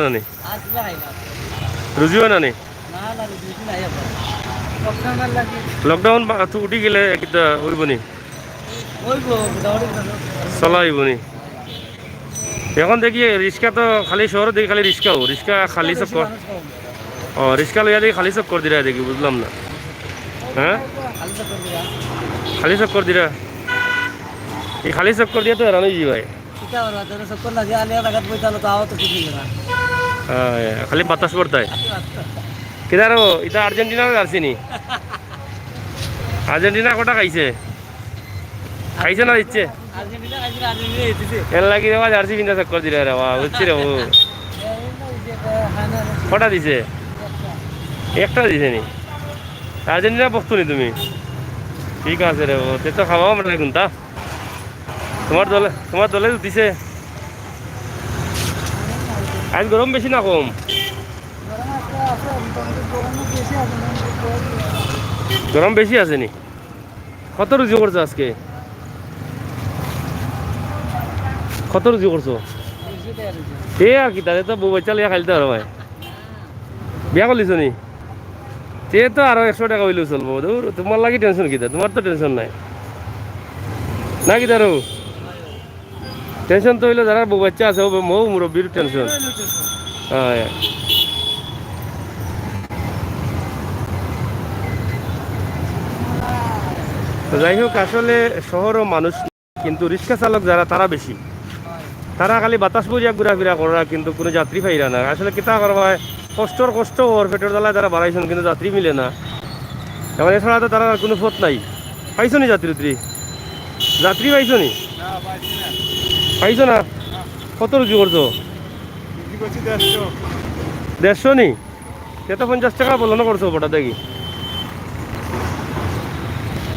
নানি রুজিও নানি লকডাউন উঠি গেলে উঠবনি চলা হইবনি এখন দেখি রিক্সা তো খালি শহরে দেখি খালি রিক্সাও রিক্সা খালি চক্কর রিক্সা লইয়া দেখি খালি চক্কর দিরা দেখি বুঝলাম না হ্যাঁ খালি চক্কর দিরা এই খালি চক্কর দিয়ে তো হেরানো জি ভাই খালি বাতাস পড়তায় কিদার এটা আর্জেন্টিনা জার্সি নি আর্জেন্টিনা কটা খাইছে খাইছে না দিচ্ছে এর লাগি রে জার্সি পিন্ধা চক্কর দিলে রে বুঝছি রে কটা দিছে একটা দিছে নি আর্জেন্টিনা বস্তু নি তুমি ঠিক আছে রে তে তো খাওয়াও মানে কোনটা তোমার দলে দিছে আজ গরম বেশি না কম গরম বেশি আছে নি কত রুজি করছো আজকে কত রুজি করছো এ আর কি তাদের তো বউ বাচ্চা লিয়া খাইতে পারো ভাই বিয়া করলিছ নি সে তো আরো 100 টাকা হইলেও চলবো তোমার লাগি টেনশন কিতা তোমার তো টেনশন নাই না কি তারও টেনশন তো হইলে যারা বউ বাচ্চা আছে মৌ মুরব্বীর টেনশন হ্যাঁ তো যাই হোক আসলে শহরও মানুষ কিন্তু রিক্সা চালক যারা তারা বেশি তারা খালি বাতাস বইয়া ঘোরাফেরা করা কিন্তু কোনো যাত্রী পাইরা না আসলে কিতা করা হয় কষ্ট ওর পেটের জ্বালায় তারা বাড়াইছেন কিন্তু যাত্রী মিলে না এবার এছাড়া তো তারা কোনো পথ নাই পাইছো নি যাত্রী পাইছো নি পাইছো না কত রুজি করছো 150 নি সে তো 50 টাকা বলো না করছো ওটা দেখি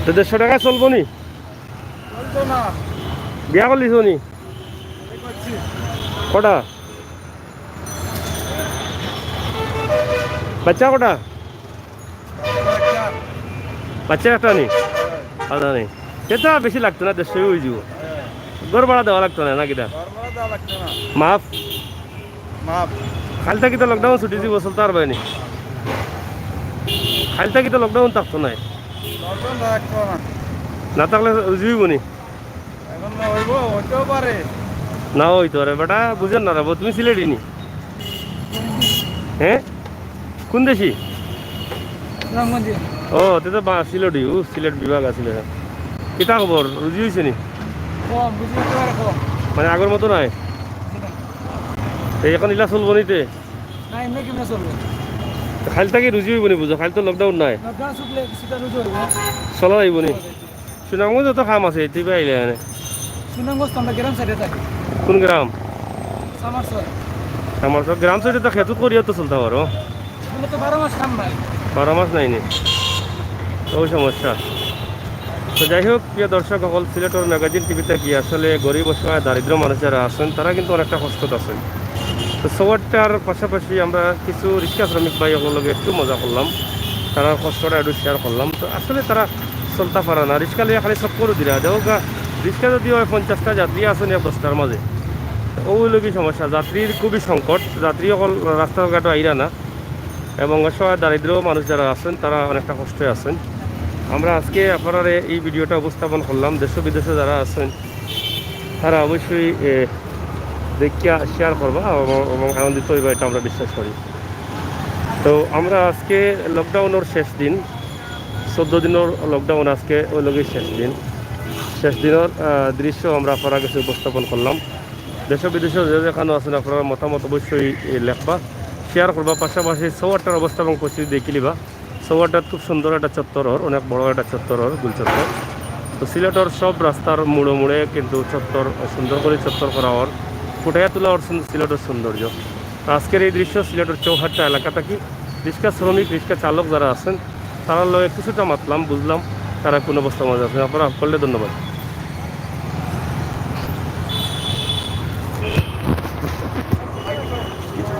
তো 150 টাকা চলবো নি বিয়া করলিছ নি কটা বাচ্চা কটা বাচ্চা একটা নি আদা নেই সেটা বেশি লাগতো না 150 হয়ে যাব ঘর ভাড়া দেওয়া লাগতো না কিটা মাফ খালি থাকি তো লকডাউন ছুটি দিব চলতে পারবে নি খালি থাকি তো লকডাউন থাকতো নাই না থাকলে বুঝবি নি না হইতো রে বেটা বুঝেন না রে তুমি সিলেটি নি হ্যাঁ কোন দেশি ও তে তো সিলেটি সিলেট বিভাগ আছিল কিতা খবর রুজি হয়েছে নি মানে আগের মতো নাই এখন ইলা চলবো নিতে খালি থাকি রুজি হইব নি বুঝো খালি তো লকডাউন নাই চলা যাইব নি সুনামগঞ্জ যত কাম আছে এটিপে আইলে মানে কোন গ্রাম আমার সব গ্রাম সাইডে তো খেতুত করিয়া তো চলতে পারো 12 মাস নাই নি ওই সমস্যা তো যাই হোক প্রিয় দর্শক সকল সিলেটর ম্যাগাজিন টিভিতে কি আসলে গরিব অসহায় দারিদ্র মানুষ যারা আছেন তারা কিন্তু অনেকটা কষ্টত আছেন তো সবারটার পাশাপাশি আমরা কিছু রিক্সা শ্রমিক ভাই লগে একটু মজা করলাম তারা কষ্টটা একটু শেয়ার করলাম তো আসলে তারা চলতে পারে না রিক্সা লিয়ে খালি সব করে দিলা দেখো রিক্সা যদি হয় 50টা যাত্রী আছেন 10টার মাঝে ওইগুলো সমস্যা যাত্রীর খুবই সংকট যাত্রী অকল রাস্তাঘাটও আইরা না এবং অসহায় দারিদ্র মানুষ যারা আছেন তারা অনেকটা কষ্টে আছেন আমরা আজকে আপনারা এই ভিডিওটা উপস্থাপন করলাম দেশ বিদেশে যারা আছেন তারা অবশ্যই দেখিয়া শেয়ার করবা এবং আনন্দিত হইবা এটা আমরা বিশ্বাস করি তো আমরা আজকে লকডাউনের শেষ দিন 14 দিনের লকডাউন আজকে ওই লগেই শেষ দিনের দৃশ্য আমরা আপনারা কাছে উপস্থাপন করলাম দেশ বিদেশে যে যেখানে আছেন আপনারা মতামত অবশ্যই লেখবা শেয়ার করবা পাশাপাশি সৌয়ারটার অবস্থা এবং পরিস্থিতি দেখে নিবা সৌয়ারটার খুব সুন্দর একটা চত্বর অনেক বড় একটা চত্বর গুল চত্বর তো সিলেটর সব রাস্তার মুড়ে কিন্তু চত্বর সুন্দর করে চত্বর করা হওয়ার ফুটাইয়া তোলা সিলেটের সৌন্দর্য আজকের এই দৃশ্য সিলেটের চৌহাট্টা এলাকা থেকে রিক্সা শ্রমিক রিক্সা চালক যারা আছেন তারা লয়ে কিছুটা মাতলাম বুঝলাম তারা কোন অবস্থা মজা আছেন আপনারা করলে ধন্যবাদ।